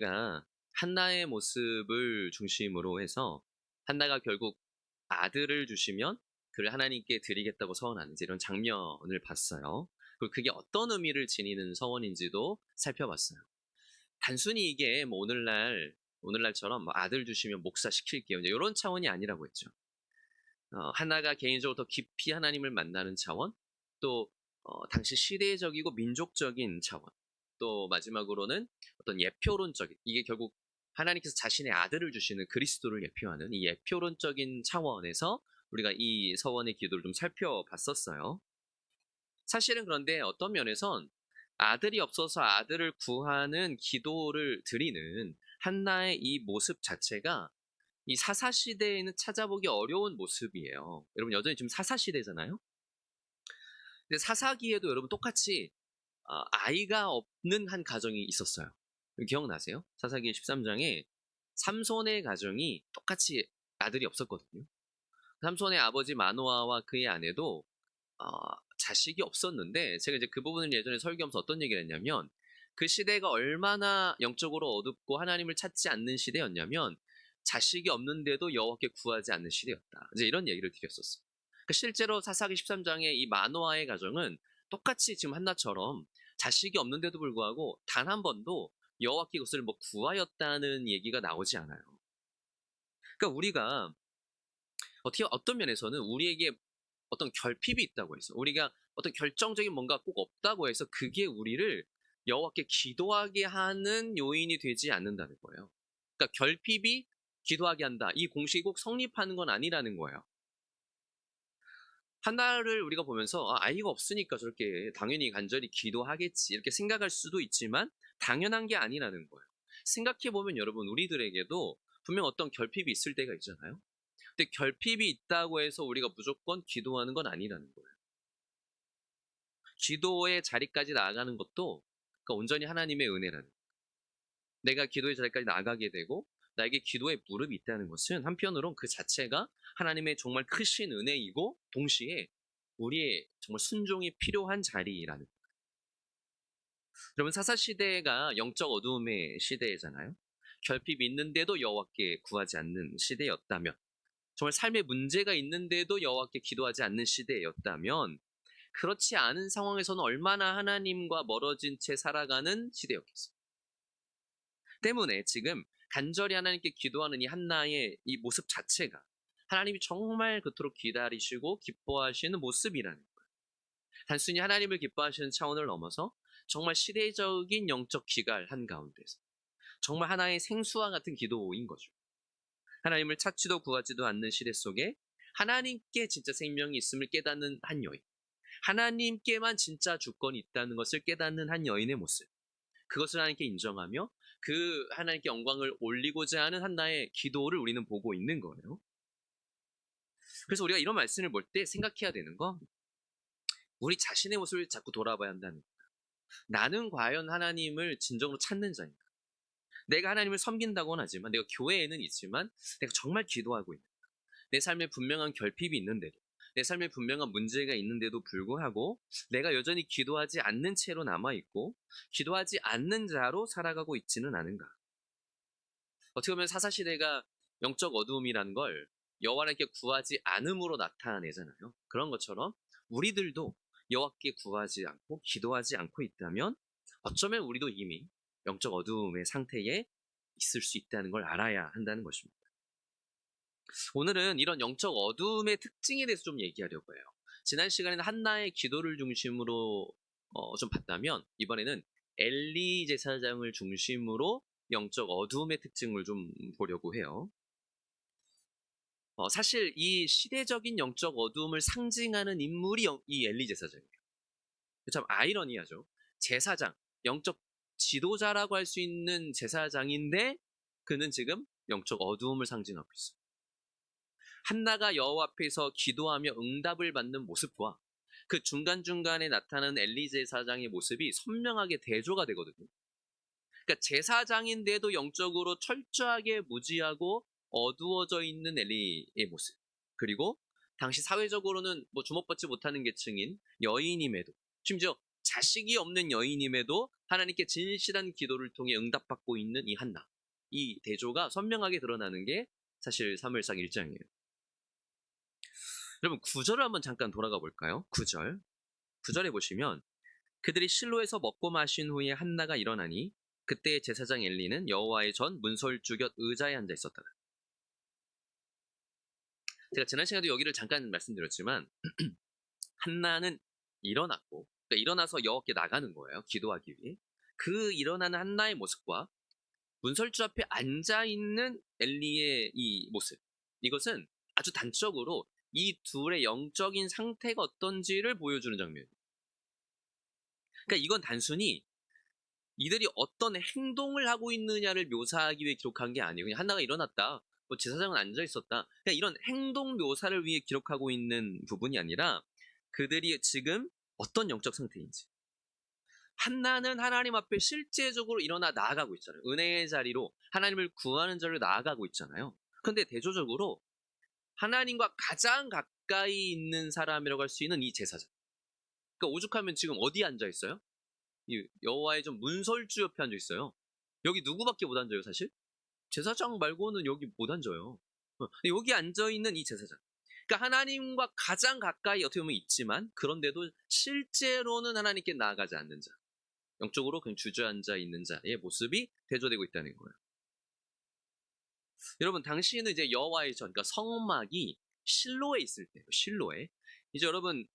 그러니까 한나의 모습을 중심으로 해서 한나가 결국 아들을 주시면 그를 하나님께 드리겠다고 서원하는 이런 장면을 봤어요. 그리고 그게 어떤 의미를 지니는 서원인지도 살펴봤어요. 단순히 이게 뭐 오늘날처럼 뭐 아들 주시면 목사 시킬게요, 이런 차원이 아니라고 했죠. 한나가 개인적으로 더 깊이 하나님을 만나는 차원, 또 당시 시대적이고 민족적인 차원, 또 마지막으로는 어떤 예표론적인, 이게 결국 하나님께서 자신의 아들을 주시는 그리스도를 예표하는 이 예표론적인 차원에서 우리가 이 서원의 기도를 좀 살펴봤었어요. 사실은 그런데 어떤 면에선 아들이 없어서 아들을 구하는 기도를 드리는 한나의 이 모습 자체가 이 사사시대에는 찾아보기 어려운 모습이에요. 여러분, 여전히 지금 사사시대잖아요. 근데 사사기에도 여러분 똑같이 아이가 없는 한 가정이 있었어요. 기억나세요? 사사기 13장에 삼손의 가정이 똑같이 아들이 없었거든요. 삼손의 아버지 마노아와 그의 아내도 어, 자식이 없었는데, 제가 이제 그 부분을 예전에 설교하면서 어떤 얘기를 했냐면, 그 시대가 얼마나 영적으로 어둡고 하나님을 찾지 않는 시대였냐면 자식이 없는데도 여호와께 구하지 않는 시대였다, 이제 이런 얘기를 드렸었어요. 그러니까 실제로 사사기 13장의 이 마노아의 가정은 똑같이 지금 한나처럼 자식이 없는데도 불구하고 단 한 번도 여호와께 그것을 뭐 구하였다는 얘기가 나오지 않아요. 그러니까 우리가 어떤 면에서는 우리에게 어떤 결핍이 있다고 해서, 우리가 어떤 결정적인 뭔가 꼭 없다고 해서 그게 우리를 여호와께 기도하게 하는 요인이 되지 않는다는 거예요. 그러니까 결핍이 기도하게 한다, 이 공식이 꼭 성립하는 건 아니라는 거예요. 하나를 우리가 보면서 아이가 없으니까 저렇게 당연히 간절히 기도하겠지, 이렇게 생각할 수도 있지만 당연한 게 아니라는 거예요. 생각해보면 여러분, 우리들에게도 분명 어떤 결핍이 있을 때가 있잖아요. 근데 결핍이 있다고 해서 우리가 무조건 기도하는 건 아니라는 거예요. 기도의 자리까지 나아가는 것도 그러니까 온전히 하나님의 은혜라는 거예요. 내가 기도의 자리까지 나아가게 되고 나에게 기도의 무릎이 있다는 것은 한편으론 그 자체가 하나님의 정말 크신 은혜이고 동시에 우리의 정말 순종이 필요한 자리라는 거예요. 여러분, 사사시대가 영적 어두움의 시대잖아요. 결핍이 있는데도 여호와께 구하지 않는 시대였다면, 정말 삶에 문제가 있는데도 여호와께 기도하지 않는 시대였다면, 그렇지 않은 상황에서는 얼마나 하나님과 멀어진 채 살아가는 시대였겠어요. 때문에 지금 간절히 하나님께 기도하는 이 한나의 이 모습 자체가 하나님이 정말 그토록 기다리시고 기뻐하시는 모습이라는 거예요. 단순히 하나님을 기뻐하시는 차원을 넘어서 정말 시대적인 영적 기갈 한가운데서 정말 하나의 생수와 같은 기도인 거죠. 하나님을 찾지도 구하지도 않는 시대 속에 하나님께 진짜 생명이 있음을 깨닫는 한 여인, 하나님께만 진짜 주권이 있다는 것을 깨닫는 한 여인의 모습, 그것을 하나님께 인정하며 그 하나님께 영광을 올리고자 하는 한나의 기도를 우리는 보고 있는 거예요. 그래서 우리가 이런 말씀을 볼 때 생각해야 되는 건, 우리 자신의 모습을 자꾸 돌아봐야 한다는 거예요. 나는 과연 하나님을 진정으로 찾는 자인가? 내가 하나님을 섬긴다고는 하지만, 내가 교회에는 있지만 내가 정말 기도하고 있는가? 내 삶에 분명한 결핍이 있는데도, 내 삶에 분명한 문제가 있는데도 불구하고 내가 여전히 기도하지 않는 채로 남아있고 기도하지 않는 자로 살아가고 있지는 않은가? 어떻게 보면 사사시대가 영적 어두움이라는 걸 여호와께 구하지 않음으로 나타내잖아요. 그런 것처럼 우리들도 여호와께 구하지 않고 기도하지 않고 있다면 어쩌면 우리도 이미 영적 어두움의 상태에 있을 수 있다는 걸 알아야 한다는 것입니다. 오늘은 이런 영적 어두움의 특징에 대해서 좀 얘기하려고 해요. 지난 시간에는 한나의 기도를 중심으로 좀 봤다면, 이번에는 엘리 제사장을 중심으로 영적 어두움의 특징을 좀 보려고 해요. 사실 이 시대적인 영적 어두움을 상징하는 인물이 이 엘리 제사장이에요. 참 아이러니하죠. 제사장, 영적 지도자라고 할 수 있는 제사장인데 그는 지금 영적 어두움을 상징하고 있어요. 한나가 여호와 앞에서 기도하며 응답을 받는 모습과 그 중간중간에 나타나는 엘리 제사장의 모습이 선명하게 대조가 되거든요. 그러니까 제사장인데도 영적으로 철저하게 무지하고 어두워져 있는 엘리의 모습, 그리고 당시 사회적으로는 뭐 주목받지 못하는 계층인 여인임에도, 심지어 자식이 없는 여인임에도 하나님께 진실한 기도를 통해 응답받고 있는 이 한나. 이 대조가 선명하게 드러나는 게 사실 사무엘상 1장이에요. 여러분 9절을 한번 잠깐 돌아가 볼까요? 9절. 9절에 보시면 그들이 실로에서 먹고 마신 후에 한나가 일어나니 그때 제사장 엘리는 여호와의 전 문설주 곁 의자에 앉아 있었다. 제가 지난 시간에도 여기를 잠깐 말씀드렸지만 한나는 일어났고 그러니까 일어나서 여호와께 나가는 거예요. 기도하기 위해. 그 일어나는 한나의 모습과 문설주 앞에 앉아있는 엘리의 이 모습, 이것은 아주 단적으로 이 둘의 영적인 상태가 어떤지를 보여주는 장면이에요. 그러니까 이건 단순히 이들이 어떤 행동을 하고 있느냐를 묘사하기 위해 기록한 게 아니에요. 그냥 한나가 일어났다, 뭐 제사장은 앉아있었다, 그냥 이런 행동 묘사를 위해 기록하고 있는 부분이 아니라 그들이 지금 어떤 영적 상태인지. 한나는 하나님 앞에 실제적으로 일어나 나아가고 있잖아요. 은혜의 자리로 하나님을 구하는 자리로 나아가고 있잖아요. 근데 대조적으로 하나님과 가장 가까이 있는 사람이라고 할 수 있는 이 제사장. 그러니까 오죽하면 지금 어디에 앉아 있어요? 이 여호와의 좀 문설주 옆에 앉아 있어요. 여기 누구밖에 못 앉아요, 사실? 제사장 말고는 여기 못 앉아요. 여기 앉아 있는 이 제사장. 그러니까 하나님과 가장 가까이 어떻게 보면 있지만 그런데도 실제로는 하나님께 나아가지 않는 자. 영적으로 그냥 주저앉아 있는 자의 모습이 대조되고 있다는 거예요. 여러분 당시에는 이제 여호와의 전, 그러니까 성막이 실로에 있을 때예요. 실로에. 이제 여러분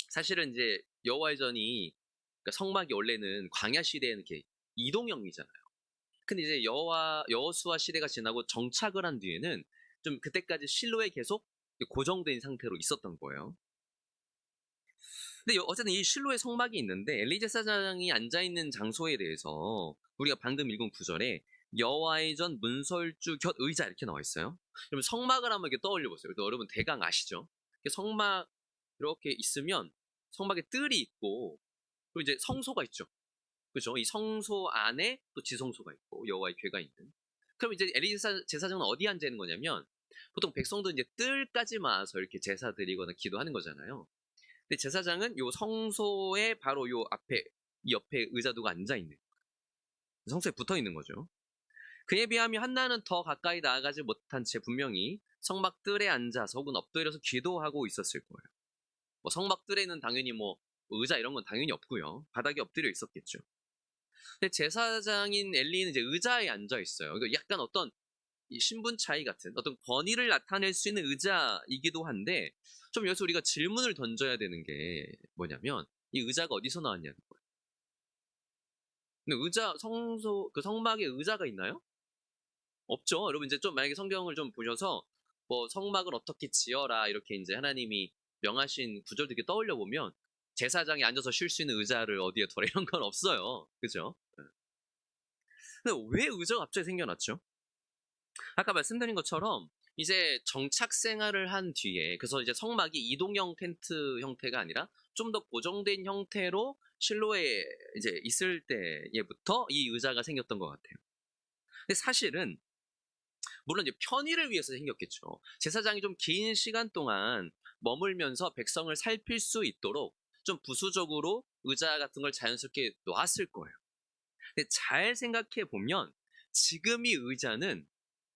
사실은 이제 여호와의 전이 그러니까 성막이 원래는 광야 시대에는 이렇게 이동형이잖아요. 근데 이제 여호수아 시대가 지나고 정착을 한 뒤에는 좀 그때까지 실로에 계속 고정된 상태로 있었던 거예요. 근데 어쨌든 이 실로의 성막이 있는데 엘리 제사장이 앉아있는 장소에 대해서 우리가 방금 읽은 구절에 여호와의 전 문설주 곁 의자 이렇게 나와 있어요. 그러면 성막을 한번 이렇게 떠올려 보세요. 여러분 대강 아시죠? 성막 이렇게 있으면 성막에 뜰이 있고 그리고 이제 성소가 있죠. 그죠? 이 성소 안에 또 지성소가 있고 여호와의 궤가 있는. 그럼 이제 엘리 제사장은 어디 앉아 있는 거냐면 보통 백성들은 이제 뜰까지 와서 이렇게 제사 드리거나 기도하는 거잖아요. 근데 제사장은 요 성소에 바로 요 앞에 이 옆에 의자도가 앉아 있는 성소에 붙어 있는 거죠. 그에 비하면 한나는 더 가까이 나아가지 못한 채 분명히 성막 뜰에 앉아서 혹은 엎드려서 기도하고 있었을 거예요. 뭐 성막 뜰에는 당연히 뭐 의자 이런 건 당연히 없고요. 바닥에 엎드려 있었겠죠. 근데 제사장인 엘리는 이제 의자에 앉아 있어요. 그러니까 약간 어떤 이 신분 차이 같은 어떤 권위를 나타낼 수 있는 의자이기도 한데 좀 여기서 우리가 질문을 던져야 되는 게 뭐냐면 이 의자가 어디서 나왔냐는 거예요. 근데 의자 성소 그 성막에 의자가 있나요? 없죠. 여러분 이제 좀 만약에 성경을 좀 보셔서 뭐 성막을 어떻게 지어라 이렇게 이제 하나님이 명하신 구절들 이렇게 떠올려 보면 제사장이 앉아서 쉴 수 있는 의자를 어디에 두라 이런 건 없어요. 그죠? 근데 왜 의자가 갑자기 생겨났죠? 아까 말씀드린 것처럼 이제 정착 생활을 한 뒤에 그래서 이제 성막이 이동형 텐트 형태가 아니라 좀 더 고정된 형태로 실로에 이제 있을 때부터 이 의자가 생겼던 것 같아요. 근데 사실은 물론 이제 편의를 위해서 생겼겠죠. 제사장이 좀 긴 시간 동안 머물면서 백성을 살필 수 있도록 좀 부수적으로 의자 같은 걸 자연스럽게 놨을 거예요. 근데 잘 생각해 보면 지금 이 의자는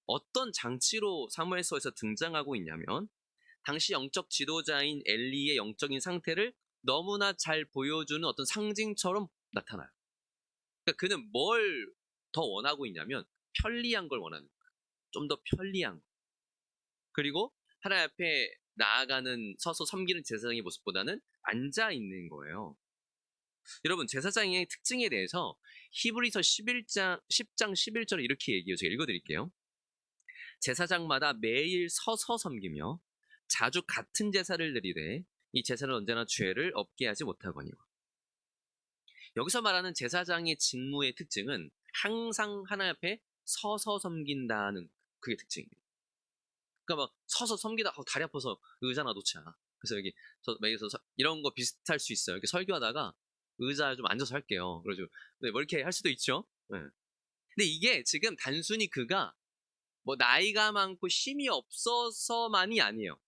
어떤 장치로 사무엘서에서 등장하고 있냐면 당시 영적 지도자인 엘리의 영적인 상태를 너무나 잘 보여주는 어떤 상징처럼 나타나요. 그러니까 그는 뭘 더 원하고 있냐면 편리한 걸 원하는 거예요. 좀 더 편리한 거. 그리고 하나님 앞에 나아가는 서서 섬기는 제사장의 모습보다는 앉아 있는 거예요. 여러분 제사장의 특징에 대해서 히브리서 10장 11절에 이렇게 얘기해요. 제가 읽어드릴게요. 제사장마다 매일 서서 섬기며 자주 같은 제사를 드리되 이 제사는 언제나 죄를 없게 하지 못하거니와. 여기서 말하는 제사장의 직무의 특징은 항상 하나님 앞에 서서 섬긴다는 그게 특징이에요. 그러니까 막 서서 섬기다 다리 아파서 의자나 놓자. 그래서 여기서 이런 거 비슷할 수 있어요. 이렇게 설교하다가 의자에 좀 앉아서 할게요. 그래가지고 뭐 이렇게 할 수도 있죠. 네. 근데 이게 지금 단순히 그가 뭐 나이가 많고 힘이 없어서만이 아니에요.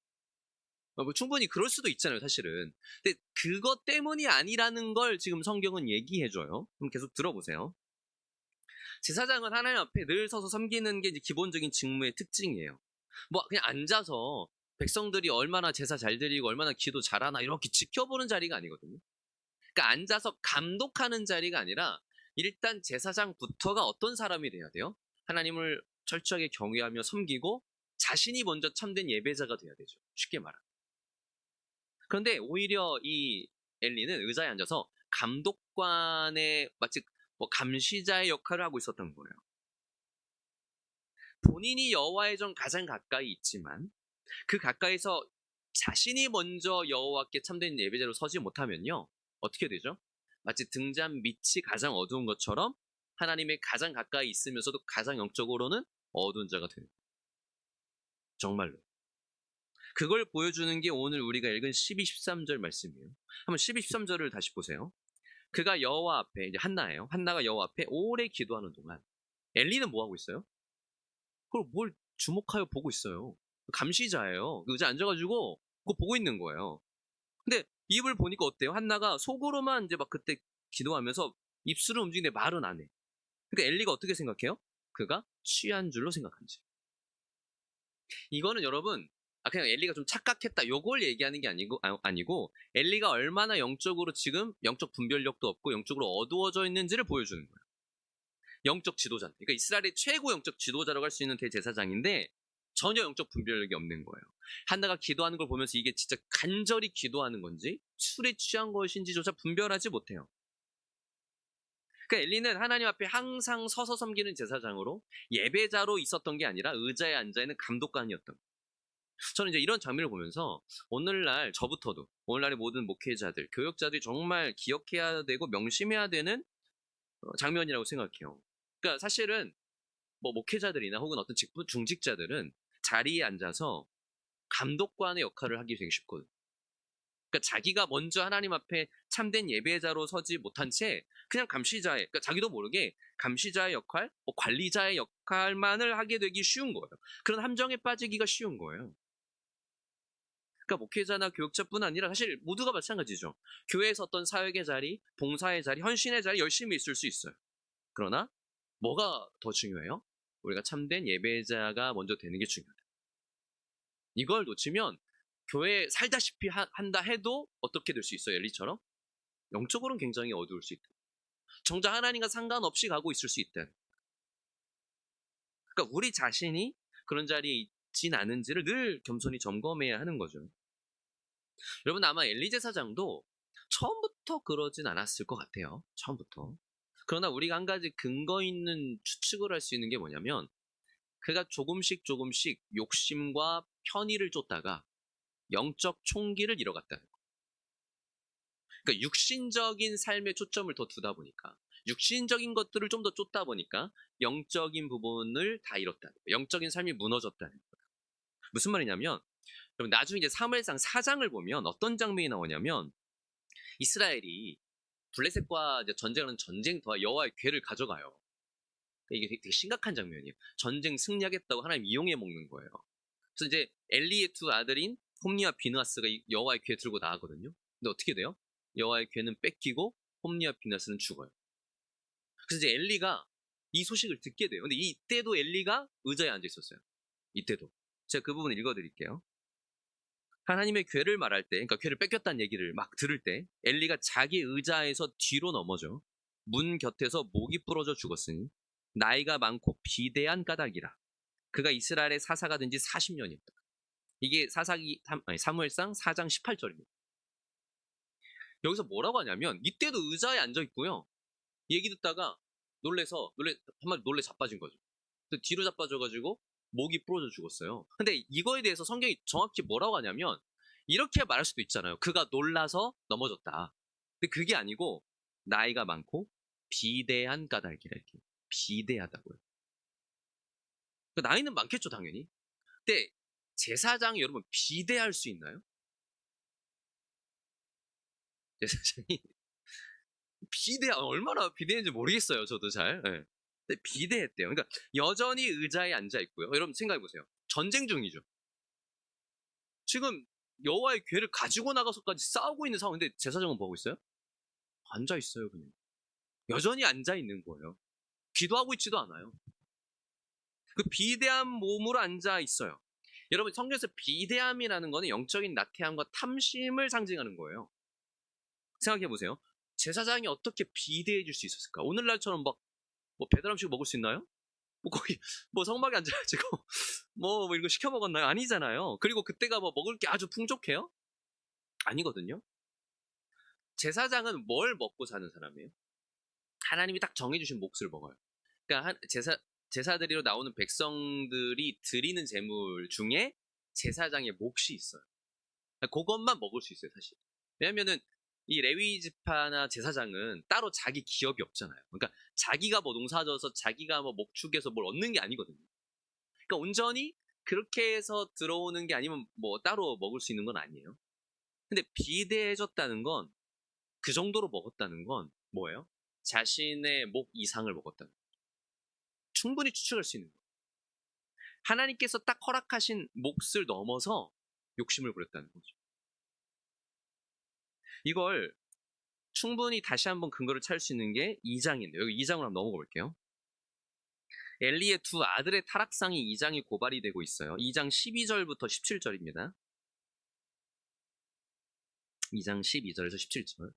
뭐 충분히 그럴 수도 있잖아요, 사실은. 근데 그것 때문이 아니라는 걸 지금 성경은 얘기해줘요. 그럼 계속 들어보세요. 제사장은 하나님 앞에 늘 서서 섬기는 게 이제 기본적인 직무의 특징이에요. 뭐 그냥 앉아서 백성들이 얼마나 제사 잘 드리고 얼마나 기도 잘하나 이렇게 지켜보는 자리가 아니거든요. 그러니까 앉아서 감독하는 자리가 아니라 일단 제사장부터가 어떤 사람이 돼야 돼요? 하나님을 철저하게 경외하며 섬기고 자신이 먼저 참된 예배자가 돼야 되죠. 쉽게 말하면. 그런데 오히려 이 엘리는 의자에 앉아서 감독관의 마치 뭐 감시자의 역할을 하고 있었던 거예요. 본인이 여호와의 전 가장 가까이 있지만 그 가까이서 자신이 먼저 여호와께 참된 예배자로 서지 못하면요. 어떻게 되죠? 마치 등잔 밑이 가장 어두운 것처럼 하나님의 가장 가까이 있으면서도 가장 영적으로는 어두운 자가 되는 거예요. 정말로. 그걸 보여주는 게 오늘 우리가 읽은 12, 13절 말씀이에요. 한번 12, 13절을 다시 보세요. 그가 여호와 앞에, 이제 한나예요. 한나가 여호와 앞에 오래 기도하는 동안 엘리는 뭐 하고 있어요? 그걸 뭘 주목하여 보고 있어요. 감시자예요. 의자에 앉아가지고 그거 보고 있는 거예요. 근데 입을 보니까 어때요? 한나가 속으로만 이제 막 그때 기도하면서 입술은 움직이는데 말은 안 해. 그러니까 엘리가 어떻게 생각해요? 그가 취한 줄로 생각한지. 이거는 여러분, 그냥 엘리가 좀 착각했다. 요걸 얘기하는 게 아니고 엘리가 얼마나 영적으로 지금 영적 분별력도 없고 영적으로 어두워져 있는지를 보여주는 거예요. 영적 지도자. 그러니까 이스라엘의 최고 영적 지도자라고 할 수 있는 대제사장인데 전혀 영적 분별력이 없는 거예요. 한나가 기도하는 걸 보면서 이게 진짜 간절히 기도하는 건지 술에 취한 것인지조차 분별하지 못해요. 그러니까 엘리는 하나님 앞에 항상 서서 섬기는 제사장으로 예배자로 있었던 게 아니라 의자에 앉아있는 감독관이었던 거예요. 저는 이제 이런 장면을 보면서 오늘날 저부터도 오늘날의 모든 목회자들, 교역자들이 정말 기억해야 되고 명심해야 되는 장면이라고 생각해요. 그러니까 사실은 뭐 목회자들이나 혹은 어떤 직분 중직자들은 자리에 앉아서 감독관의 역할을 하기 되게 쉽거든요. 그러니까 자기가 먼저 하나님 앞에 참된 예배자로 서지 못한 채 그냥 감시자의, 그러니까 자기도 모르게 감시자의 역할, 뭐 관리자의 역할만을 하게 되기 쉬운 거예요. 그런 함정에 빠지기가 쉬운 거예요. 그러니까 목회자나 교육자뿐 아니라 사실 모두가 마찬가지죠. 교회에서 어떤 사역의 자리, 봉사의 자리, 헌신의 자리 열심히 있을 수 있어요. 그러나 뭐가 더 중요해요? 우리가 참된 예배자가 먼저 되는 게 중요하다. 이걸 놓치면 교회에 살다시피 한다 해도 어떻게 될 수 있어요? 엘리처럼? 영적으로는 굉장히 어두울 수 있다. 정작 하나님과 상관없이 가고 있을 수 있다. 그러니까 우리 자신이 그런 자리에 있진 않은지를 늘 겸손히 점검해야 하는 거죠. 여러분 아마 엘리 제사장도 처음부터 그러진 않았을 것 같아요. 처음부터. 그러나 우리가 한 가지 근거 있는 추측을 할 수 있는 게 뭐냐면 그가 조금씩 욕심과 편의를 쫓다가 영적 총기를 잃어갔다는 거예요. 그러니까 육신적인 삶에 초점을 더 두다 보니까 육신적인 것들을 좀 더 쫓다 보니까 영적인 부분을 다 잃었다는 거예요. 영적인 삶이 무너졌다는 거예요. 무슨 말이냐면 여러분 나중에 이제 사무엘상 4장을 보면 어떤 장면이 나오냐면 이스라엘이 블레셋과 이제 전쟁하는 전쟁터와 여호와의 궤를 가져가요. 이게 되게 심각한 장면이에요. 전쟁 승리하겠다고 하나님 이용해 먹는 거예요. 그래서 이제 엘리의 두 아들인 홈리와 비느하스가 여호와의 궤 들고 나가거든요. 근데 어떻게 돼요? 여호와의 궤는 뺏기고 홈리와 비느하스는 죽어요. 그래서 이제 엘리가 이 소식을 듣게 돼요. 근데 이때도 엘리가 의자에 앉아 있었어요. 이때도. 제가 그 부분을 읽어드릴게요. 하나님의 궤를 말할 때, 그러니까 궤를 뺏겼다는 얘기를 막 들을 때 엘리가 자기 의자에서 뒤로 넘어져 문 곁에서 목이 부러져 죽었으니 나이가 많고 비대한 까닭이라. 그가 이스라엘의 사사가 된 지 40년이다. 이게 사무엘상 4장 18절입니다. 여기서 뭐라고 하냐면 이때도 의자에 앉아 있고요. 얘기 듣다가 한마디 놀래 자빠진 거죠. 뒤로 자빠져가지고 목이 부러져 죽었어요. 근데 이거에 대해서 성경이 정확히 뭐라고 하냐면 이렇게 말할 수도 있잖아요. 그가 놀라서 넘어졌다. 근데 그게 아니고 나이가 많고 비대한 까닭이라 이렇게 비대하다고요. 그러니까 나이는 많겠죠 당연히. 근데 제사장이 여러분 비대할 수 있나요? 제사장이 얼마나 비대했는지 모르겠어요. 저도 잘. 네. 근데 비대했대요. 그러니까 여전히 의자에 앉아 있고요. 여러분 생각해 보세요. 전쟁 중이죠. 지금 여호와의 궤를 가지고 나가서까지 싸우고 있는 상황인데 제사장은 뭐 하고 있어요? 앉아 있어요, 그냥. 여전히 앉아 있는 거예요. 기도하고 있지도 않아요. 그 비대한 몸으로 앉아 있어요. 여러분, 성경에서 비대함이라는 거는 영적인 나태함과 탐심을 상징하는 거예요. 생각해 보세요. 제사장이 어떻게 비대해질 수 있었을까? 오늘날처럼 막 뭐 배달 음식 먹을 수 있나요? 뭐 거기 뭐 성막에 앉아가지고 뭐 이런 거 시켜 먹었나요? 아니잖아요. 그리고 그때가 뭐 먹을 게 아주 풍족해요? 아니거든요. 제사장은 뭘 먹고 사는 사람이에요? 하나님이 딱 정해주신 몫을 먹어요. 그러니까 제사드리러 나오는 백성들이 드리는 제물 중에 제사장의 몫이 있어요. 그것만 먹을 수 있어요, 사실. 왜냐면은 이 레위 지파나 제사장은 따로 자기 기업이 없잖아요. 그러니까 자기가 뭐 농사져서 자기가 뭐 목축해서 뭘 얻는 게 아니거든요. 그러니까 온전히 그렇게 해서 들어오는 게 아니면 뭐 따로 먹을 수 있는 건 아니에요. 근데 비대해졌다는 건, 그 정도로 먹었다는 건 뭐예요? 자신의 목 이상을 먹었다는 거예요. 충분히 추측할 수 있는 거예요. 하나님께서 딱 허락하신 몫을 넘어서 욕심을 부렸다는 거죠. 이걸 충분히 다시 한번 근거를 찾을 수 있는 게 2장인데, 여기 2장으로 한번 넘어가 볼게요. 엘리의 두 아들의 타락상이 2장에 고발이 되고 있어요. 2장 12절부터 17절입니다. 2장 12절에서 17절.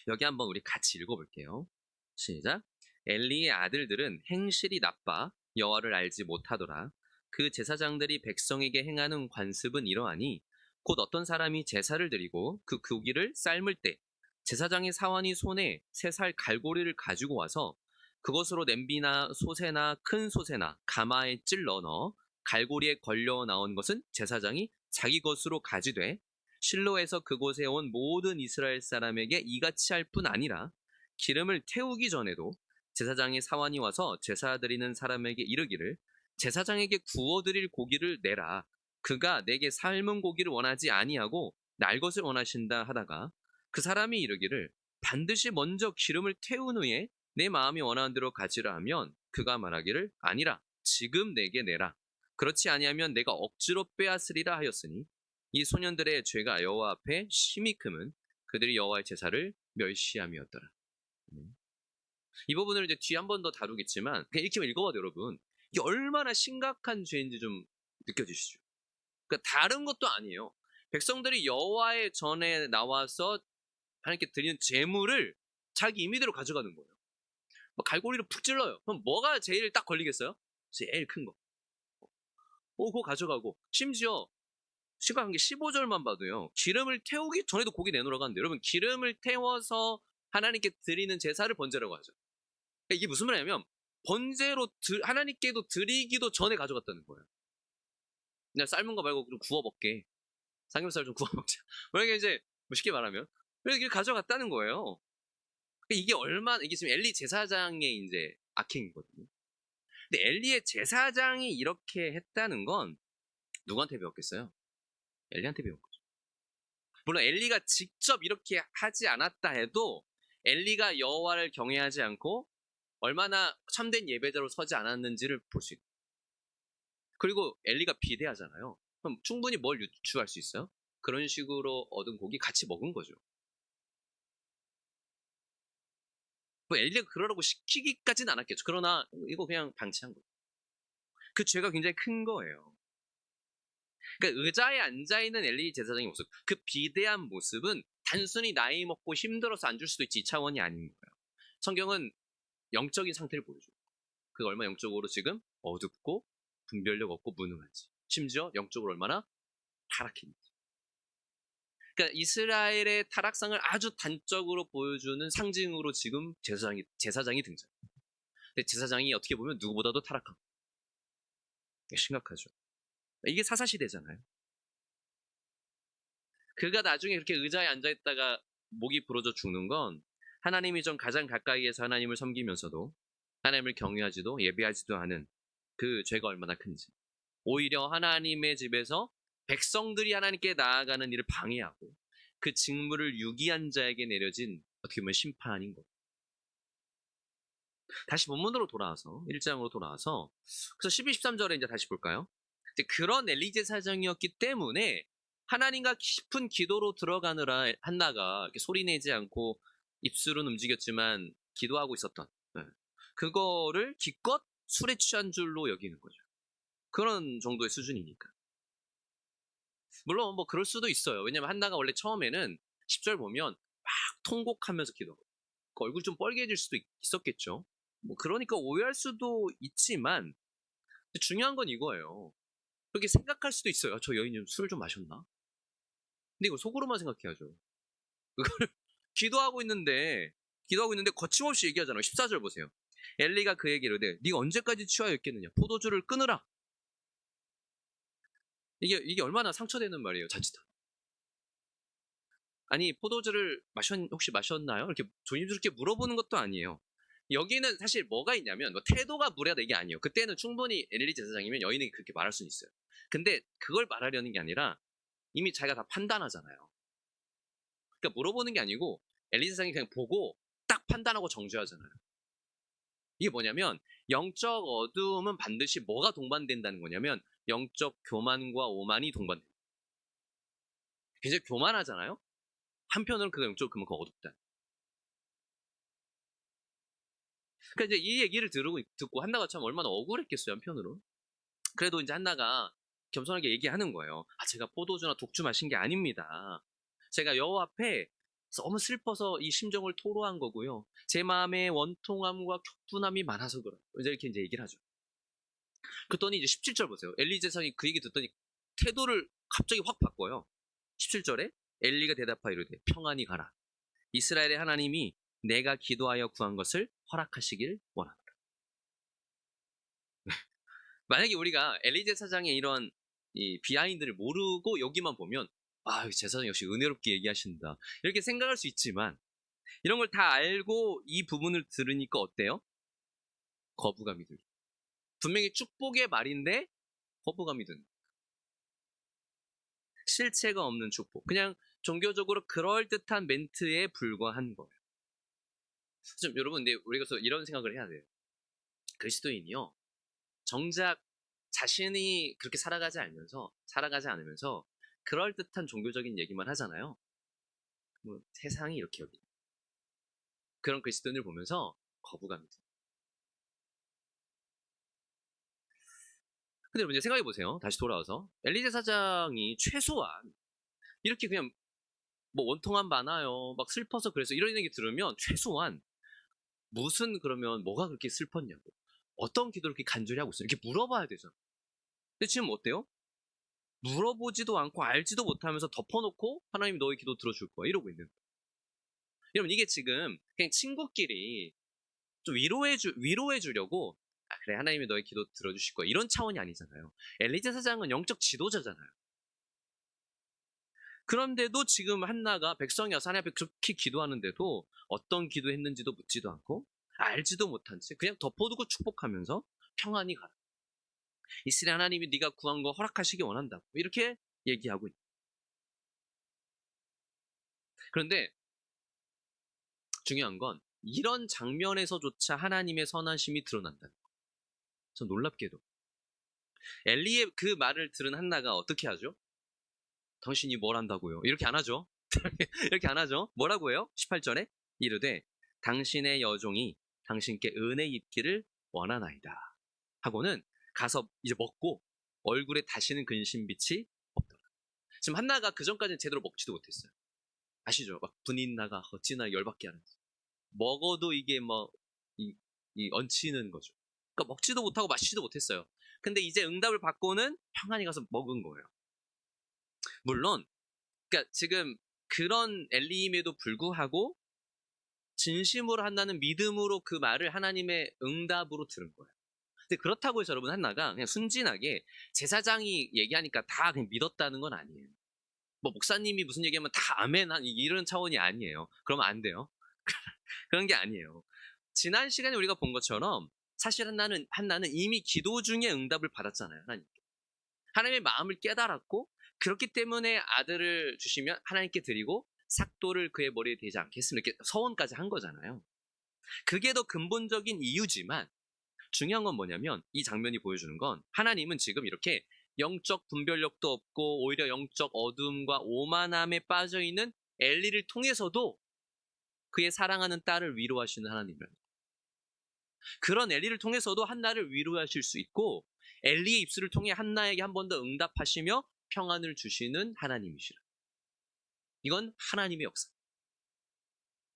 여기 한번 우리 같이 읽어볼게요. 시작. 엘리의 아들들은 행실이 나빠 여호와를 알지 못하더라. 그 제사장들이 백성에게 행하는 관습은 이러하니 곧 어떤 사람이 제사를 드리고 그 고기를 삶을 때 제사장의 사환이 손에 3살 갈고리를 가지고 와서 그것으로 냄비나 솥에나 큰 솥에나 가마에 찔러 넣어 갈고리에 걸려 나온 것은 제사장이 자기 것으로 가지되 실로에서 그곳에 온 모든 이스라엘 사람에게 이같이 할 뿐 아니라 기름을 태우기 전에도 제사장의 사환이 와서 제사 드리는 사람에게 이르기를 제사장에게 구워드릴 고기를 내라. 그가 내게 삶은 고기를 원하지 아니하고 날 것을 원하신다 하다가 그 사람이 이르기를 반드시 먼저 기름을 태운 후에 내 마음이 원하는 대로 가지라 하면 그가 말하기를 아니라 지금 내게 내라. 그렇지 아니하면 내가 억지로 빼앗으리라 하였으니 이 소년들의 죄가 여호와 앞에 심히 크면 그들이 여호와의 제사를 멸시함이었더라. 이 부분을 이제 뒤에 한 번 더 다루겠지만 그냥 읽기만 읽어봐도 여러분 이게 얼마나 심각한 죄인지 좀 느껴지시죠? 그러니까 다른 것도 아니에요. 백성들이 여호와의 전에 나와서 하나님께 드리는 제물을 자기 임의대로 가져가는 거예요. 막 갈고리를 푹 찔러요. 그럼 뭐가 제일 딱 걸리겠어요? 제일 큰 거. 그거 가져가고 심지어 심각한 게 15절만 봐도요. 기름을 태우기 전에도 고기 내놓으라고 하는데 여러분 기름을 태워서 하나님께 드리는 제사를 번제라고 하죠. 그러니까 이게 무슨 말이냐면 번제로 하나님께도 드리기도 전에 가져갔다는 거예요. 그냥 삶은 거 말고 좀 구워 먹게. 삼겹살 좀 구워 먹자. 만약에 이제 뭐 쉽게 말하면 이렇게 가져갔다는 거예요. 그러니까 이게 얼마나 이게 지금 엘리 제사장의 이제 악행이거든요. 근데 엘리의 제사장이 이렇게 했다는 건 누구한테 배웠겠어요? 엘리한테 배운 거죠. 물론 엘리가 직접 이렇게 하지 않았다 해도 엘리가 여호와를 경외하지 않고 얼마나 참된 예배자로 서지 않았는지를 볼 수 있고, 그리고 엘리가 비대하잖아요. 그럼 충분히 뭘 유추할 수 있어요? 그런 식으로 얻은 고기 같이 먹은 거죠. 뭐 엘리가 그러라고 시키기까지는 않았겠죠. 그러나 이거 그냥 방치한 거예요. 그 죄가 굉장히 큰 거예요. 그러니까 의자에 앉아있는 엘리 제사장의 모습, 그 비대한 모습은 단순히 나이 먹고 힘들어서 앉을 수도 있지 이 차원이 아닌 거예요. 성경은 영적인 상태를 보여줘요. 그가 얼마나 영적으로 지금 어둡고 분별력 없고 무능한지, 심지어 영적으로 얼마나 타락했는지. 그러니까 이스라엘의 타락상을 아주 단적으로 보여주는 상징으로 지금 제사장이 등장해요. 근데 제사장이 어떻게 보면 누구보다도 타락한 거예요. 심각하죠. 이게 사사시대잖아요. 그가 나중에 그렇게 의자에 앉아있다가 목이 부러져 죽는 건 하나님이 좀 가장 가까이에서 하나님을 섬기면서도 하나님을 경외하지도 예배하지도 않은 그 죄가 얼마나 큰지, 오히려 하나님의 집에서 백성들이 하나님께 나아가는 일을 방해하고 그 직무를 유기한 자에게 내려진 어떻게 보면 심판인 것. 다시 본문으로 돌아와서 1장으로 돌아와서 그래서 12, 13절에 이제 다시 볼까요? 이제 그런 엘리 제사장이었기 때문에 하나님과 깊은 기도로 들어가느라 한나가 이렇게 소리내지 않고 입술은 움직였지만 기도하고 있었던, 네. 그거를 기껏 술에 취한 줄로 여기는 거죠. 그런 정도의 수준이니까. 물론 뭐 그럴 수도 있어요. 왜냐면 한나가 원래 처음에는 10절 보면 막 통곡하면서 기도하고 얼굴 좀 뻘개질 수도 있었겠죠. 뭐 그러니까 오해할 수도 있지만 중요한 건 이거예요. 그렇게 생각할 수도 있어요. 저 여인 좀 술 좀 마셨나? 근데 이거 속으로만 생각해야죠. 그걸 기도하고 있는데 거침없이 얘기하잖아요. 14절 보세요. 엘리가 그에게 이르되 네가 언제까지 취하여 있겠느냐? 포도주를 끊으라. 이게 얼마나 상처되는 말이에요. 자칫하면. 아니 포도주를 혹시 마셨나요? 이렇게 조심스럽게 물어보는 것도 아니에요. 여기는 사실 뭐가 있냐면 뭐 태도가 무례하다 이게 아니에요. 그때는 충분히 엘리 제사장이면 여인에게 그렇게 말할 수는 있어요. 근데 그걸 말하려는 게 아니라 이미 자기가 다 판단하잖아요. 그러니까 물어보는 게 아니고 엘리 제사장이 그냥 보고 딱 판단하고 정죄하잖아요. 이게 뭐냐면 영적 어두움은 반드시 뭐가 동반된다는 거냐면 영적 교만과 오만이 동반돼요. 굉장히 교만하잖아요. 한편으로는 그가 영적 그만큼 어둡다. 그러니까 이제 이 얘기를 듣고 한나가 참 얼마나 억울했겠어요, 한편으로. 그래도 이제 한나가 겸손하게 얘기하는 거예요. 아, 제가 포도주나 독주 마신 게 아닙니다. 제가 여호와 앞에 너무 슬퍼서 이 심정을 토로한 거고요. 제 마음에 원통함과 격분함이 많아서 그래요. 이렇게 이제 얘기를 하죠. 그랬더니 이제 17절 보세요. 엘리 제사장이 그 얘기 듣더니 태도를 갑자기 확 바꿔요. 17절에 엘리가 대답하여 이르되 평안히 가라. 이스라엘의 하나님이 내가 기도하여 구한 것을 허락하시길 원한다. 만약에 우리가 엘리 제사장의 이런 이 비하인드를 모르고 여기만 보면 아, 제사장 역시 은혜롭게 얘기하신다. 이렇게 생각할 수 있지만 이런 걸 다 알고 이 부분을 들으니까 어때요? 거부감이 들죠. 분명히 축복의 말인데 거부감이 든. 실체가 없는 축복. 그냥 종교적으로 그럴듯한 멘트에 불과한 거예요. 좀 여러분, 근데 우리가 이런 생각을 해야 돼요. 그리스도인이요. 정작 자신이 그렇게 살아가지 않으면서 그럴듯한 종교적인 얘기만 하잖아요. 뭐 세상이 이렇게 여기 그런 그리스도인을 보면서 거부감이 듭니다. 근데 여러분 이제 생각해 보세요. 다시 돌아와서 엘리제 사장이 최소한 이렇게 그냥 뭐 원통함 많아요. 막 슬퍼서 그래서 이런 얘기 들으면 최소한 무슨 그러면 뭐가 그렇게 슬펐냐고 어떤 기도를 그렇게 간절히 하고 있어요. 이렇게 물어봐야 되잖아. 근데 지금 어때요? 물어보지도 않고 알지도 못하면서 덮어놓고 하나님 너의 기도 들어줄 거야 이러고 있는 거예요. 여러분 이게 지금 그냥 친구끼리 좀 위로해 주려고 아, 그래 하나님이 너의 기도 들어주실 거야 이런 차원이 아니잖아요. 엘리제 사장은 영적 지도자잖아요. 그런데도 지금 한나가 백성이 와서 하나님 앞에 그렇게 기도하는데도 어떤 기도했는지도 묻지도 않고 알지도 못한 채 그냥 덮어두고 축복하면서 평안히 가라. 이스라엘 하나님이 네가 구한 거 허락하시기 원한다고 이렇게 얘기하고 있다. 그런데 중요한 건 이런 장면에서조차 하나님의 선하심이 드러난다는 거. 전 놀랍게도 엘리의 그 말을 들은 한나가 어떻게 하죠? 당신이 뭘 한다고요? 이렇게 안 하죠. 이렇게 안 하죠. 뭐라고 해요? 18절에 이르되 당신의 여종이 당신께 은혜 입기를 원하나이다 하고는 가서 이제 먹고 얼굴에 다시는 근심빛이 없더라. 지금 한나가 그 전까지는 제대로 먹지도 못했어요. 아시죠? 막 분인나가 어찌나 열받게 하는지. 먹어도 이게 뭐 이 얹히는 거죠. 그러니까 먹지도 못하고 마시지도 못했어요. 근데 이제 응답을 받고는 평안히 가서 먹은 거예요. 물론 그러니까 지금 그런 엘리임에도 불구하고 진심으로 한다는 믿음으로 그 말을 하나님의 응답으로 들은 거예요. 근데 그렇다고 해서 여러분 한나가 그냥 순진하게 제사장이 얘기하니까 다 그냥 믿었다는 건 아니에요. 뭐 목사님이 무슨 얘기하면 다 아멘 이런 차원이 아니에요. 그러면 안 돼요. 그런 게 아니에요. 지난 시간에 우리가 본 것처럼 사실 한나는 이미 기도 중에 응답을 받았잖아요. 하나님의 마음을 깨달았고 그렇기 때문에 아들을 주시면 하나님께 드리고 삭도를 그의 머리에 대지 않겠습니다. 이렇게 서원까지 한 거잖아요. 그게 더 근본적인 이유지만 중요한 건 뭐냐면 이 장면이 보여주는 건 하나님은 지금 이렇게 영적 분별력도 없고 오히려 영적 어둠과 오만함에 빠져있는 엘리를 통해서도 그의 사랑하는 딸을 위로하시는 하나님이라는, 그런 엘리를 통해서도 한나를 위로하실 수 있고 엘리의 입술을 통해 한나에게 한 번 더 응답하시며 평안을 주시는 하나님이시라. 이건 하나님의 역사.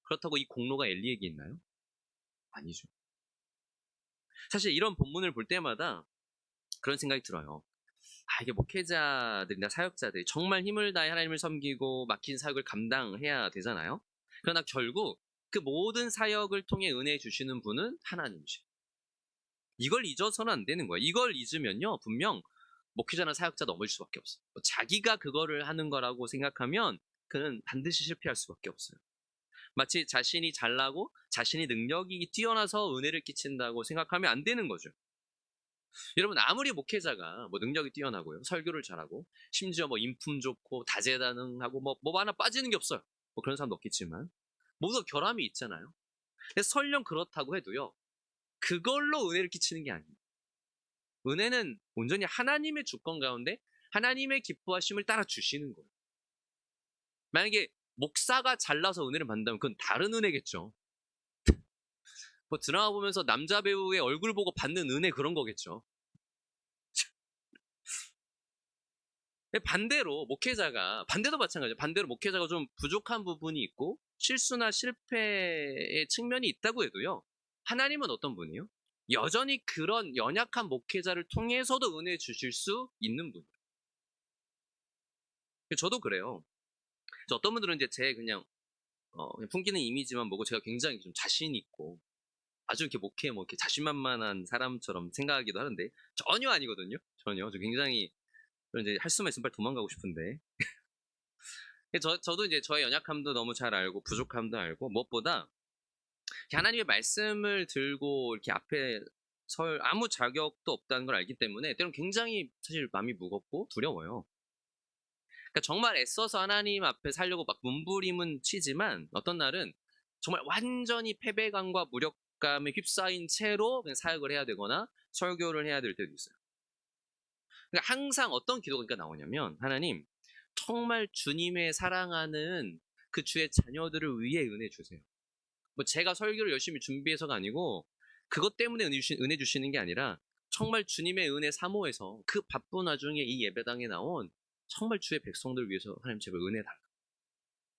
그렇다고 이 공로가 엘리에게 있나요? 아니죠. 사실 이런 본문을 볼 때마다 그런 생각이 들어요. 이게 목회자들이나 사역자들이 정말 힘을 다해 하나님을 섬기고 맡긴 사역을 감당해야 되잖아요. 그러나 결국 그 모든 사역을 통해 은혜 주시는 분은 하나님이시죠. 이걸 잊어서는 안 되는 거예요. 이걸 잊으면요, 분명 목회자나 사역자 넘어질 수밖에 없어요. 자기가 그거를 하는 거라고 생각하면 그는 반드시 실패할 수밖에 없어요. 마치 자신이 잘나고 자신이 능력이 뛰어나서 은혜를 끼친다고 생각하면 안 되는 거죠. 여러분, 아무리 목회자가 뭐 능력이 뛰어나고요, 설교를 잘하고, 심지어 뭐 인품 좋고 다재다능하고 뭐 하나 빠지는 게 없어요. 뭐 그런 사람도 없겠지만 모두 결함이 있잖아요. 근데 설령 그렇다고 해도요, 그걸로 은혜를 끼치는 게 아니에요. 은혜는 온전히 하나님의 주권 가운데 하나님의 기뻐하심을 따라 주시는 거예요. 만약에 목사가 잘나서 은혜를 받는다면 그건 다른 은혜겠죠. 뭐 드라마 보면서 남자 배우의 얼굴 보고 받는 은혜, 그런 거겠죠. 반대로 목회자가, 반대도 마찬가지예요. 반대로 목회자가 좀 부족한 부분이 있고 실수나 실패의 측면이 있다고 해도요, 하나님은 어떤 분이에요? 여전히 그런 연약한 목회자를 통해서도 은혜 주실 수 있는 분이에요. 저도 그래요. 어떤 분들은 이제 제 그냥 풍기는 이미지만 보고 제가 굉장히 좀 자신 있고 아주 이렇게 목회에 뭐 이렇게 자신만만한 사람처럼 생각하기도 하는데 전혀 아니거든요. 전혀. 저 굉장히 이제 할 수만 있으면 빨리 도망가고 싶은데. 저도 이제 저의 연약함도 너무 잘 알고 부족함도 알고, 무엇보다 하나님의 말씀을 들고 이렇게 앞에 설 아무 자격도 없다는 걸 알기 때문에 때론 굉장히 사실 마음이 무겁고 두려워요. 그러니까 정말 애써서 하나님 앞에 살려고 막 몸부림은 치지만 어떤 날은 정말 완전히 패배감과 무력감에 휩싸인 채로 그냥 사역을 해야 되거나 설교를 해야 될 때도 있어요. 그러니까 항상 어떤 기도가 나오냐면, 하나님, 정말 주님의 사랑하는 그 주의 자녀들을 위해 은혜 주세요. 뭐 제가 설교를 열심히 준비해서가 아니고 그것 때문에 은혜 주시는 게 아니라 정말 주님의 은혜 사모해서 그 바쁜 와중에 이 예배당에 나온 정말 주의 백성들 위해서 하나님 제발 은혜 달라.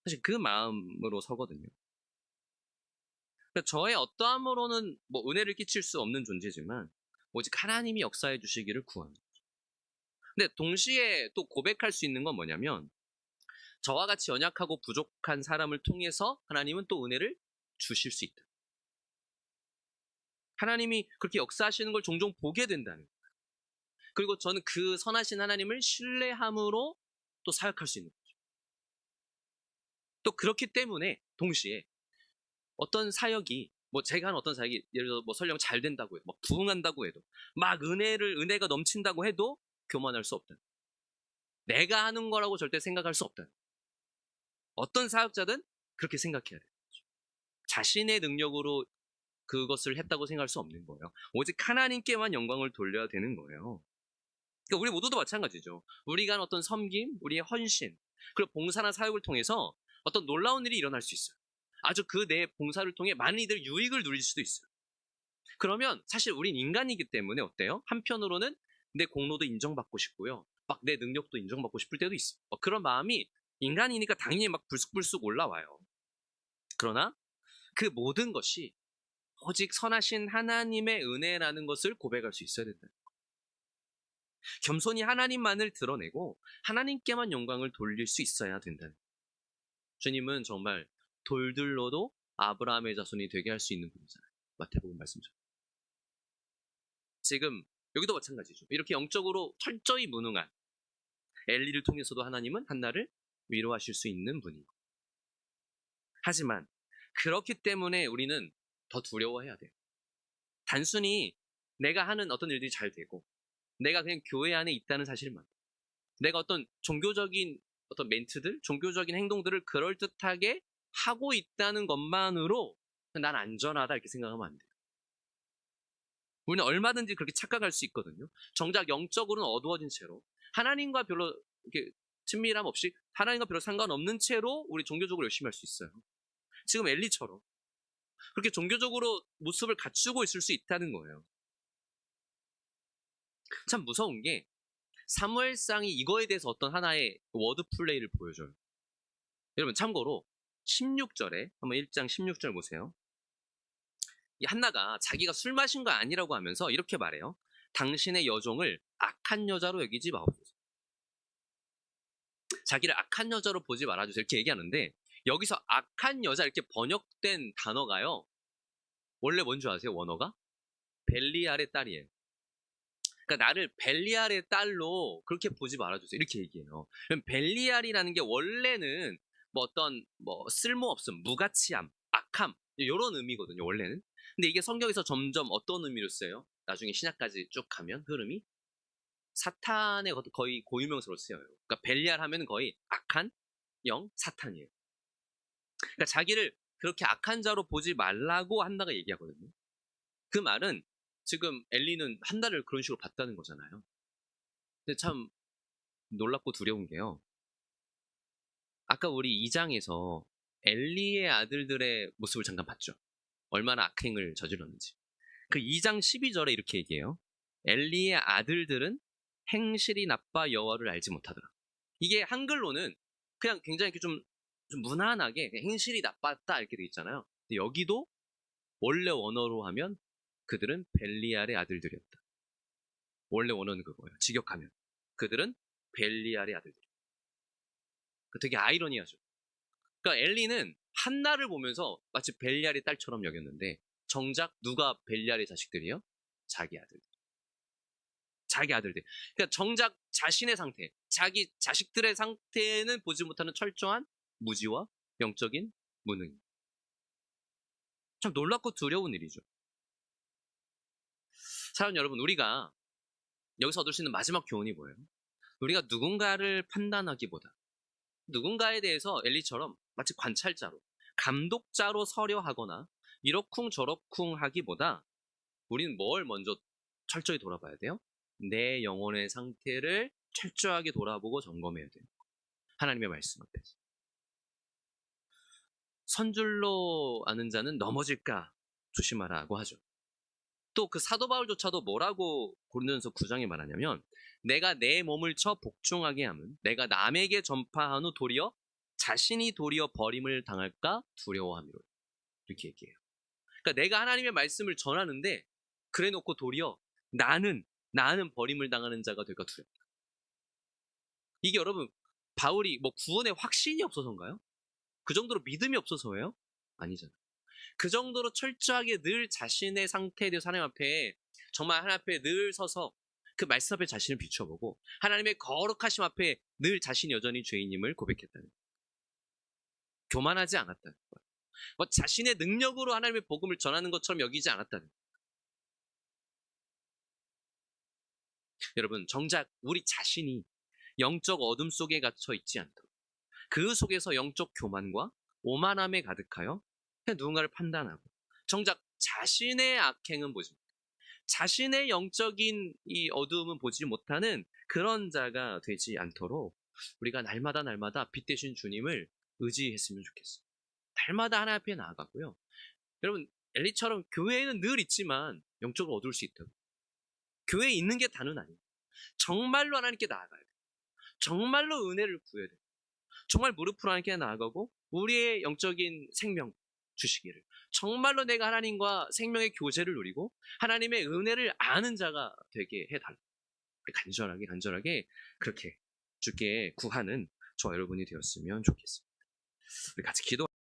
사실 그 마음으로 서거든요. 그러니까 저의 어떠함으로는 뭐 은혜를 끼칠 수 없는 존재지만 오직 하나님이 역사해 주시기를 구합니다. 근데 동시에 또 고백할 수 있는 건 뭐냐면, 저와 같이 연약하고 부족한 사람을 통해서 하나님은 또 은혜를 주실 수 있다. 하나님이 그렇게 역사하시는 걸 종종 보게 된다는 거예요. 그리고 저는 그 선하신 하나님을 신뢰함으로 또 사역할 수 있는 거죠. 또 그렇기 때문에 동시에 어떤 사역이, 뭐 제가 하는 어떤 사역이 예를 들어 뭐 설령 잘 된다고 해도, 막 부흥한다고 해도, 막 은혜가 넘친다고 해도 교만할 수 없다. 내가 하는 거라고 절대 생각할 수 없다. 어떤 사역자든 그렇게 생각해야 돼요. 자신의 능력으로 그것을 했다고 생각할 수 없는 거예요. 오직 하나님께만 영광을 돌려야 되는 거예요. 그러니까 우리 모두도 마찬가지죠. 우리가 하는 어떤 섬김, 우리의 헌신, 그리고 봉사나 사역을 통해서 어떤 놀라운 일이 일어날 수 있어요. 아주 그 내 봉사를 통해 많은 이들 유익을 누릴 수도 있어요. 그러면 사실 우린 인간이기 때문에 어때요? 한편으로는 내 공로도 인정받고 싶고요, 막 내 능력도 인정받고 싶을 때도 있어. 그런 마음이 인간이니까 당연히 막 불쑥불쑥 올라와요. 그러나 그 모든 것이 오직 선하신 하나님의 은혜라는 것을 고백할 수 있어야 된다. 겸손히 하나님만을 드러내고 하나님께만 영광을 돌릴 수 있어야 된다. 주님은 정말 돌들로도 아브라함의 자손이 되게 할 수 있는 분이잖아요. 마태복음 말씀처럼. 지금 여기도 마찬가지죠. 이렇게 영적으로 철저히 무능한 엘리를 통해서도 하나님은 한나를 위로하실 수 있는 분이고, 하지만 그렇기 때문에 우리는 더 두려워해야 돼요. 단순히 내가 하는 어떤 일들이 잘 되고 내가 그냥 교회 안에 있다는 사실만, 내가 어떤 종교적인 어떤 멘트들, 종교적인 행동들을 그럴듯하게 하고 있다는 것만으로 난 안전하다 이렇게 생각하면 안 돼요. 우리는 얼마든지 그렇게 착각할 수 있거든요. 정작 영적으로는 어두워진 채로 하나님과 별로 이렇게 친밀함 없이 하나님과 별로 상관없는 채로 우리 종교적으로 열심히 할 수 있어요. 지금 엘리처럼 그렇게 종교적으로 모습을 갖추고 있을 수 있다는 거예요. 참 무서운 게 사무엘상이 이거에 대해서 어떤 하나의 워드 플레이를 보여줘요. 여러분 참고로 16절에 한번 1장 16절 보세요. 이 한나가 자기가 술 마신 거 아니라고 하면서 이렇게 말해요. 당신의 여종을 악한 여자로 여기지 마옵소서. 자기를 악한 여자로 보지 말아주세요. 이렇게 얘기하는데 여기서 악한 여자 이렇게 번역된 단어가요. 원래 뭔지 아세요? 원어가? 벨리알의 딸이에요. 그러니까 나를 벨리알의 딸로 그렇게 보지 말아주세요. 이렇게 얘기해요. 그럼 벨리알이라는 게 원래는 뭐 어떤 뭐 쓸모없음, 무가치함, 악함 이런 의미거든요. 원래는. 근데 이게 성경에서 점점 어떤 의미로 쓰여요? 나중에 신약까지 쭉 가면 흐름이 사탄의 거의 고유명사로 쓰여요. 그러니까 벨리알 하면 거의 악한 영, 사탄이에요. 그러니까 자기를 그렇게 악한 자로 보지 말라고 한다가 얘기하거든요. 그 말은 지금 엘리는 한나를 그런 식으로 봤다는 거잖아요. 근데 참 놀랍고 두려운 게요. 아까 우리 2장에서 엘리의 아들들의 모습을 잠깐 봤죠. 얼마나 악행을 저질렀는지. 그 2장 12절에 이렇게 얘기해요. 엘리의 아들들은 행실이 나빠 여호와를 알지 못하더라. 이게 한글로는 그냥 굉장히 좀 무난하게 행실이 나빴다 이렇게 돼 있잖아요. 근데 여기도 원래 원어로 하면 그들은 벨리알의 아들들이었다. 원래 원어는 그거예요. 직역하면 그들은 벨리알의 아들들. 되게 아이러니하죠. 그러니까 엘리는 한나를 보면서 마치 벨리알의 딸처럼 여겼는데 정작 누가 벨리알의 자식들이에요? 자기 아들. 자기 아들들. 그러니까 정작 자신의 상태, 자기 자식들의 상태는 보지 못하는 철저한 무지와 영적인 무능. 참 놀랍고 두려운 일이죠. 사랑하는 여러분, 우리가 여기서 얻을 수 있는 마지막 교훈이 뭐예요? 우리가 누군가를 판단하기보다 누군가에 대해서 엘리처럼 마치 관찰자로, 감독자로 서려 하거나 이러쿵저러쿵 하기보다 우리는 뭘 먼저 철저히 돌아봐야 돼요? 내 영혼의 상태를 철저하게 돌아보고 점검해야 돼요. 하나님의 말씀 앞에서. 선줄로 아는 자는 넘어질까 조심하라고 하죠. 또 그 사도 바울조차도 뭐라고 고린도전서 9장에 말하냐면 내가 내 몸을 쳐 복종하게 함은 내가 남에게 전파한 후 도리어 자신이 도리어 버림을 당할까 두려워함이로 이렇게 얘기해요. 그러니까 내가 하나님의 말씀을 전하는데 그래놓고 도리어 나는 버림을 당하는 자가 될까 두렵다. 이게 여러분 바울이 뭐 구원의 확신이 없어서인가요? 그 정도로 믿음이 없어서예요? 아니잖아요. 그 정도로 철저하게 늘 자신의 상태에 대해서 하나님 앞에 정말 하나님 앞에 늘 서서 그 말씀 앞에 자신을 비춰보고 하나님의 거룩하심 앞에 늘 자신이 여전히 죄인임을 고백했다는 거예요. 교만하지 않았다는 거예요. 뭐 자신의 능력으로 하나님의 복음을 전하는 것처럼 여기지 않았다는 거예요. 여러분 정작 우리 자신이 영적 어둠 속에 갇혀 있지 않도록 그 속에서 영적 교만과 오만함에 가득하여 누군가를 판단하고 정작 자신의 악행은 보지 못하고 자신의 영적인 이 어두움은 보지 못하는 그런 자가 되지 않도록 우리가 날마다 빛 대신 주님을 의지했으면 좋겠어요. 날마다 하나님 앞에 나아가고요. 여러분 엘리처럼 교회에는 늘 있지만 영적으로 어두울 수 있다고. 교회에 있는 게 다는 아니에요. 정말로 하나님께 나아가야 돼요. 정말로 은혜를 구해야 돼요. 정말 무릎으로 하나님께 나아가고 우리의 영적인 생명 주시기를 정말로 내가 하나님과 생명의 교제를 누리고 하나님의 은혜를 아는 자가 되게 해달라. 간절하게 그렇게 주께 구하는 저 여러분이 되었으면 좋겠습니다. 우리 같이 기도